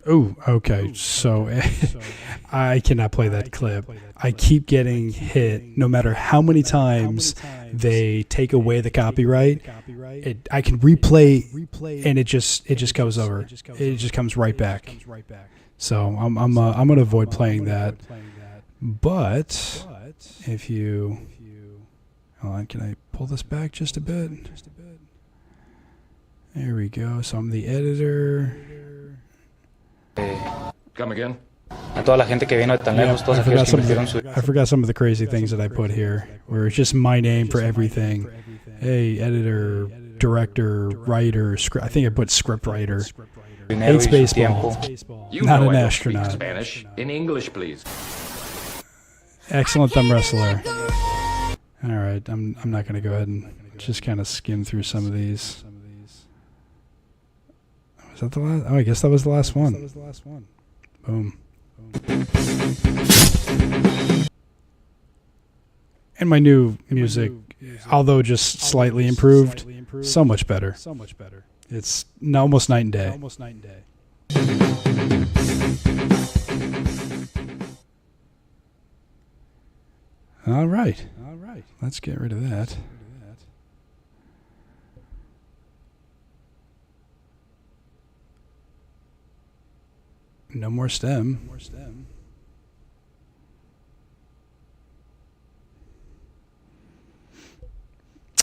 Oh, okay. So I cannot play that clip. I keep getting hit no matter how many times they take away the copyright. I can replay and it just goes over. It just comes right back. So I'm going to avoid playing that. But if you Hold on, can I pull this back just a bit? There we go. So I'm the editor. Come again? A toda la gente que vino de tan lejos, todos aquellos que invirtieron su... I forgot some of the crazy things that I put here, where it's just my name for everything. Hey, editor, director, writer, script. I think I put script writer. Hates baseball. Not an astronaut. Spanish. In English, please. Excellent thumb wrestler. All right, I'm not going to go ahead and just kind of skim through some of these. Was that the last? Oh, I guess that was the last one. Boom. And my new music, although just slightly improved, so much better. It's almost night and day. All right. Let's get rid of that. No more stem.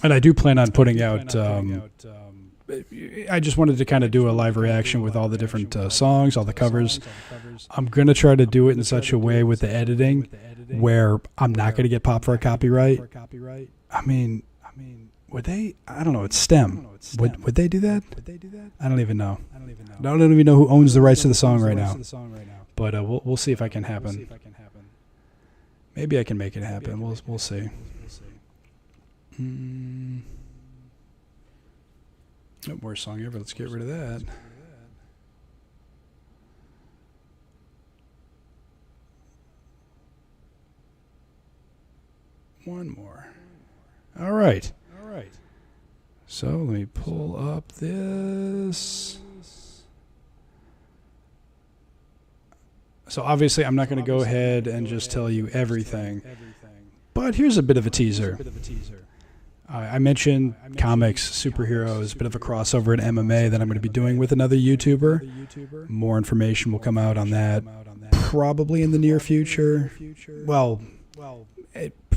And I do plan on putting out. I just wanted to kind of do a live reaction with all the different songs, all the covers. I'm going to try to do it in such a way with the editing where I'm not going to get popped for a copyright. I mean, would they? I don't know. It's STEM. Would they do that? I don't even know. I don't even know who owns the rights to the song right now. But we'll see if I can happen. Maybe I can make it happen. We'll see. Worst song ever. Let's get rid of that. One more. All right. So let me pull up this. So obviously I'm not going to go ahead and just tell you everything. But here's a bit of a teaser. I mentioned comics, superheroes, bit of a crossover in MMA that I'm going to be doing with another YouTuber. More information will come out on that probably in the near future. Well,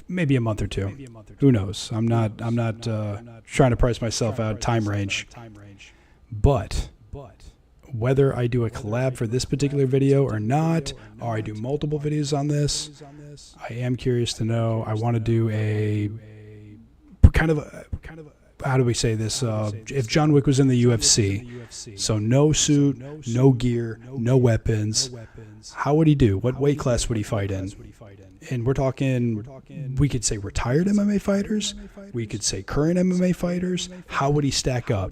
maybe a month or two. Who knows? I'm not trying to price myself out time range. But whether I do a collab for this particular video or not, or I do multiple videos on this, I am curious to know. I want to do a kind of how do we say this? If John Wick was in the UFC, so no suit, no gear, no weapons, how would he do? What weight class would he fight in? And we're talking, we could say retired MMA fighters. We could say current MMA fighters. How would he stack up?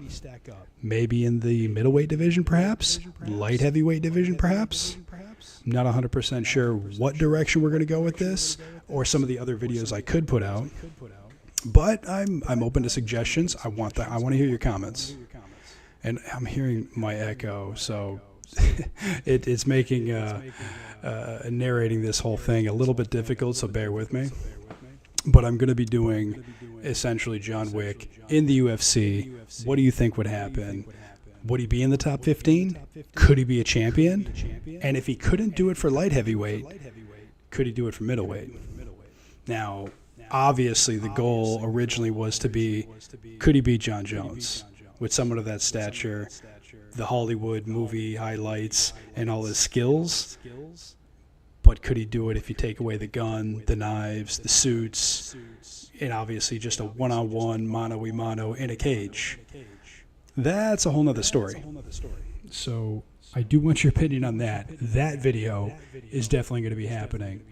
Maybe in the middleweight division, perhaps? Light heavyweight division, perhaps? I'm not 100% sure what direction we're going to go with this, or some of the other videos I could put out. But I'm open to suggestions. I want to hear your comments. And I'm hearing my echo, so it's making narrating this whole thing a little bit difficult, so bear with me. But I'm going to be doing essentially John Wick in the UFC. What do you think would happen? Would he be in the top 15? Could he be a champion? And if he couldn't do it for light heavyweight, could he do it for middleweight? Now, obviously the goal originally was to be, could he beat John Jones with someone of that stature, the Hollywood movie highlights, and all his skills? But could he do it if you take away the gun, the knives, the suits, and obviously just a one-on-one, mano-a-mano in a cage? That's a whole nother story. So I do want your opinion on that. That video is definitely going to be happening.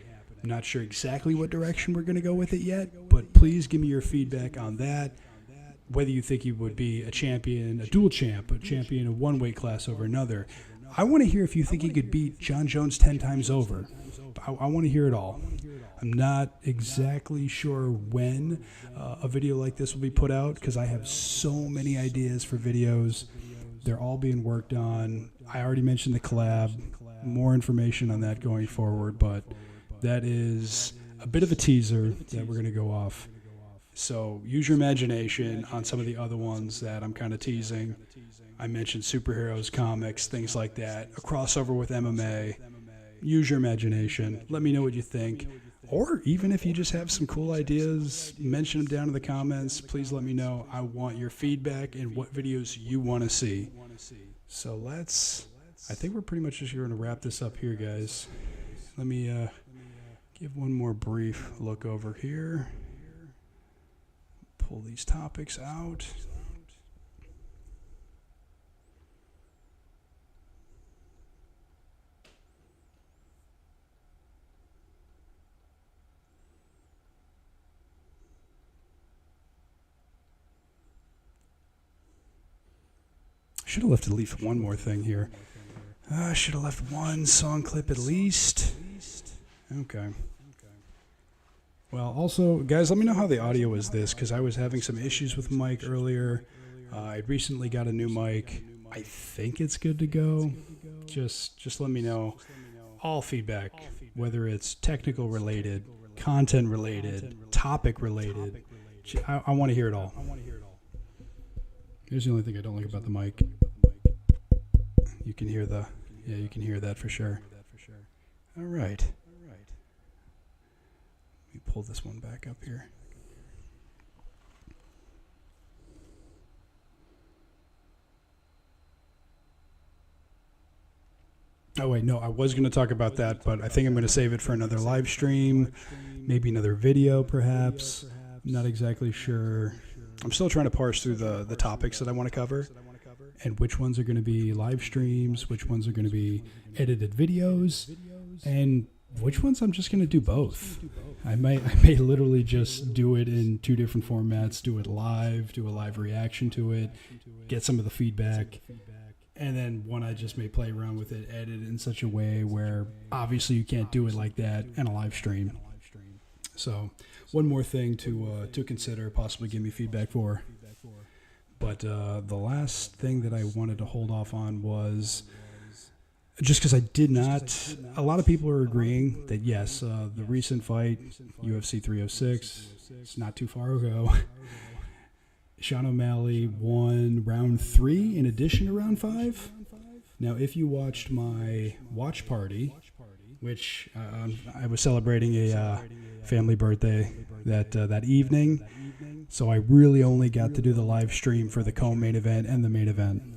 I'm not sure exactly what direction we're going to go with it yet, but please give me your feedback on that. Whether you think he would be a champion, a dual champ, a champion of one weight class over another. I want to hear if you think he could beat John Jones 10 times over. I want to hear it all. I'm not exactly sure when a video like this will be put out because I have so many ideas for videos. They're all being worked on. I already mentioned the collab. More information on that going forward, but that is a bit of a teaser that we're going to go off. So use your imagination on some of the other ones that I'm kind of teasing. I mentioned superheroes, comics, things like that. A crossover with MMA. Use your imagination. Let me know what you think. Or even if you just have some cool ideas, mention them down in the comments. Please let me know. I want your feedback and what videos you want to see. So I think we're pretty much just going to wrap this up here, guys. Let me give one more brief look over here. Pull these topics out. Should have left at least one more thing here. I should have left one song clip at least. Okay. Well, also, guys, let me know how the audio is this, because I was having some issues with mic earlier. I recently got a new mic. I think it's good to go. Just let me know. All feedback, whether it's technical related, content related, topic related. I want to hear it all. Here's the only thing I don't like about the mic. You can hear you can hear that for sure. All right. Let me pull this one back up here. Oh wait, no, I was going to talk about that, but I think I'm going to save it for another live stream, maybe another video perhaps. I'm not exactly sure. I'm still trying to parse through the topics that I want to cover and which ones are going to be live streams, which ones are going to be edited videos, and which ones I'm just going to do both. I may literally just do it in two different formats, do it live, do a live reaction to it, get some of the feedback, and then one I just may play around with it, edit it in such a way where obviously you can't do it like that in a live stream. So one more thing to consider, possibly give me feedback for. But the last thing that I wanted to hold off on was just because I did not. A lot of people are agreeing that yes, the recent fight, UFC 306, it's not too far ago. Sean O'Malley won round 3 in addition to round 5. Now, if you watched my watch party, which I was celebrating a family birthday that evening, so I really only got to do the live stream for the co-main event and the main event.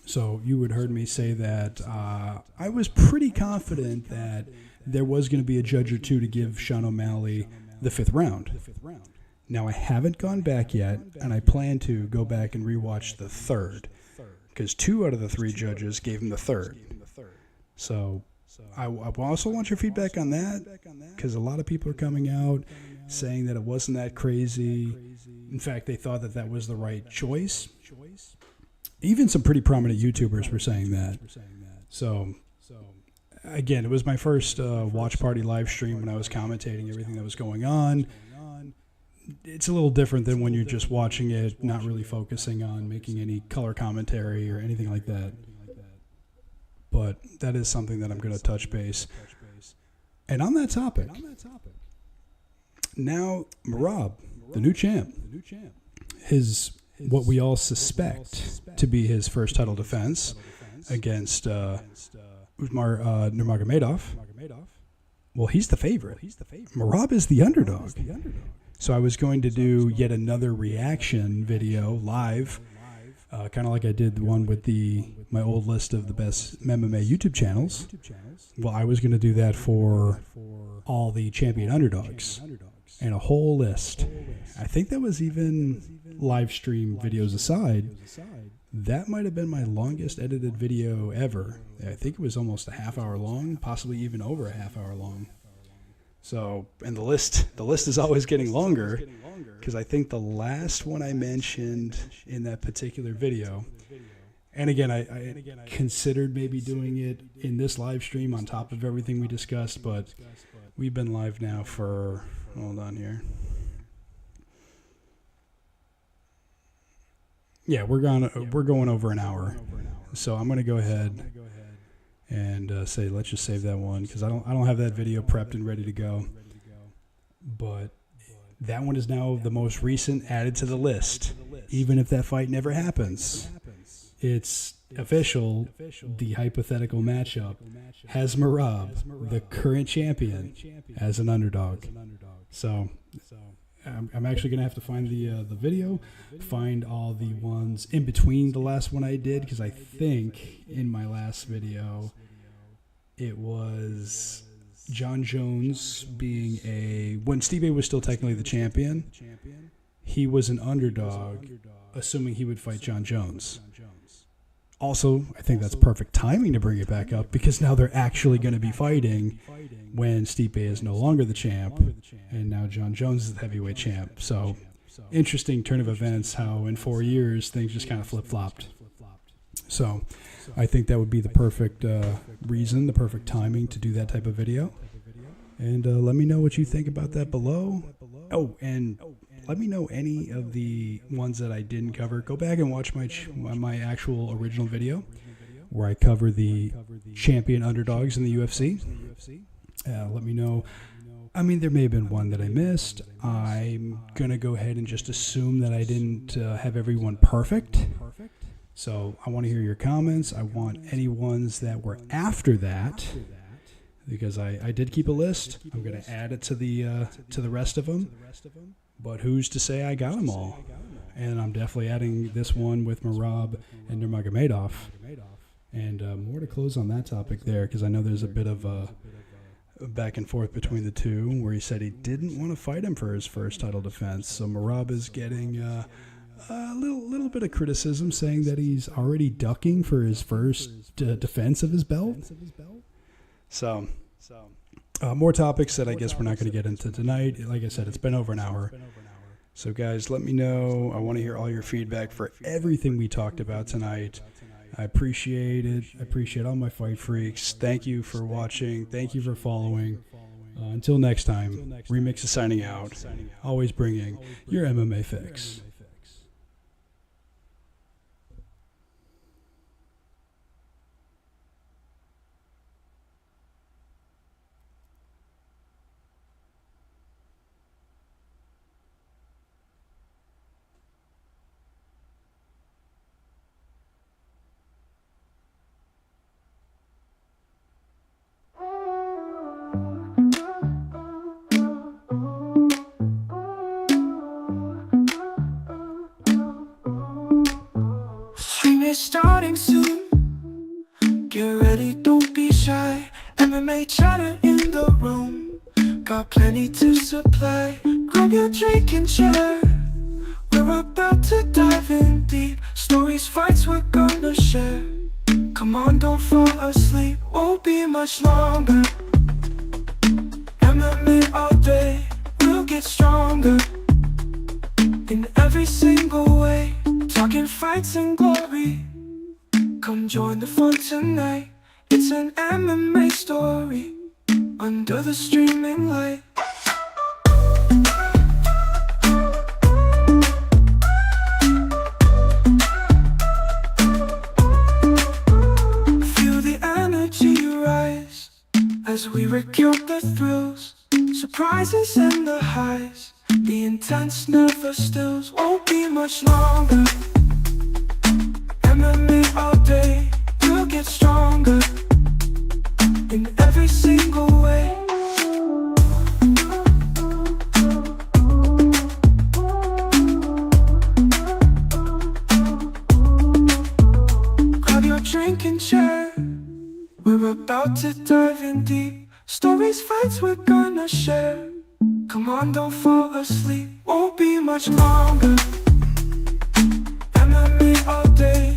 So you would heard me say that I was pretty confident that there was going to be a judge or two to give Sean O'Malley the 5th round. Now, I haven't gone back yet, and I plan to go back and rewatch the 3rd, because 2 out of the 3 judges gave him the 3rd. So I also want your feedback on that, because a lot of people are coming out saying that it wasn't that crazy. In fact, they thought that was the right choice. Even some pretty prominent YouTubers were saying that. So, again, it was my first watch party live stream when I was commentating everything that was going on. It's a little different than when you're just watching it, not really focusing on making any color commentary or anything like that. But that is something that I'm going to touch base. And on that topic, now Merab, the new champ, what we all suspect to be his first title defense against Nurmagomedov. Well, he's the favorite. Merab is the underdog. So I was going to do yet another reaction video live, kind of like I did the one with my old list of the best MMA YouTube channels. Well, I was going to do that for all the champion underdogs and a whole list. I think that was even live stream videos aside. That might have been my longest edited video ever. I think it was almost a half hour long, possibly even over a half hour long. So, and the list is always getting longer, because I think the last one I mentioned in that particular video, and again, I considered maybe doing it in this live stream on top of everything we discussed, but we've been live now for, hold on here. Yeah, we're going over an hour. So I'm going to go ahead and say let's just save that one, because I don't have that video prepped and ready to go. But that one is now the most recent added to the list, even if that fight never happens. It's official, the hypothetical matchup has Merab, the current champion, as an underdog. So I'm actually going to have to find the video, find all the ones in between the last one I did, because I think in my last video it was John Jones being when Stipe was still technically the champion, he was an underdog, assuming he would fight John Jones. Also, I think that's perfect timing to bring it back up, because now they're actually going to be fighting when Stipe is no longer the champ, and now John Jones is the heavyweight champ. So, interesting turn of events, how in 4 years things just kind of flip-flopped. So, I think that would be the perfect reason, the perfect timing to do that type of video. And let me know what you think about that below. Oh, and let me know any of the ones that I didn't cover. Go back and watch my actual original video where I cover the champion underdogs in the UFC. Let me know. I mean, there may have been one that I missed. I'm going to go ahead and just assume that I didn't have everyone perfect. So I want to hear your comments. I want any ones that were after that, because I did keep a list. I'm going to add it to the rest of them. But who's to say I got them all? And I'm definitely adding this one with Merab and Nurmagomedov. And more to close on that topic there, because I know there's a bit of a back and forth between the two, where he said he didn't want to fight him for his first title defense. So Merab is getting a little bit of criticism, saying that he's already ducking for his first defense of his belt. So more topics that I guess we're not going to get into tonight. Like I said, it's been over an hour. So guys, let me know. I want to hear all your feedback for everything we talked about tonight. I appreciate it. I appreciate all my fight freaks. Thank you for watching. Thank you for following. Until next time, Remix is signing out. Always bringing your MMA fix. Starting soon. Get ready, don't be shy. MMA chatter in the room. Got plenty to supply. Grab your drink and chair. We're about to dive in deep. Stories, fights we're gonna share. Come on, don't fall asleep. Won't be much longer. MMA all day. We'll get stronger in every single way. Talking fights and glory. Come join the fun tonight. It's an MMA story under the streaming light. Feel the energy rise as we recount the thrills, surprises and the highs. The intense never stills. Won't be much longer. MMA all day, we'll get stronger in every single way. Grab your drink and chair. We're about to dive in deep. Stories, fights we're gonna share. Come on, don't fall asleep. Won't be much longer. MMA all day.